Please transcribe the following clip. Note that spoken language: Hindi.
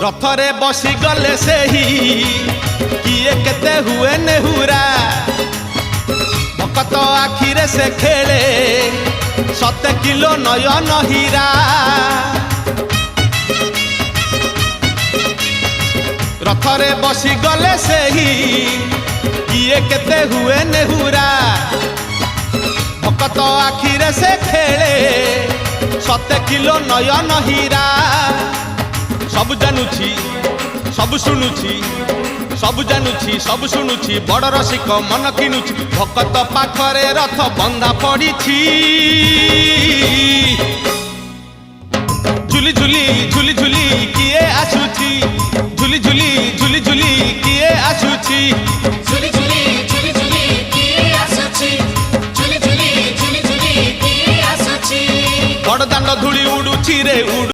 रथरे बसी गले से ही किए केते हुए नेहुरा भकत आखिरे से खेले 7 किलो नयन हीरा रथरे बसी गले से ही किए केते हुए नेहुरा भकत आखिरे से खेले 7 किलो नयन हीरा सब जानुछि सब शुणुछि सब जानुछि सब शुणुछि बड़ रसिक मन किनुछि भकत पाखरे रथ बंधा पड़िछि झुली झुली झुली झुली किए आसुछि झुली झुली झुली झुली किए आसुछि झुली झुली झुली झुली किए आसुछि झुली झुली झुली झुली किए आसुछि बड़ दांड धूली उडुछि रे उडु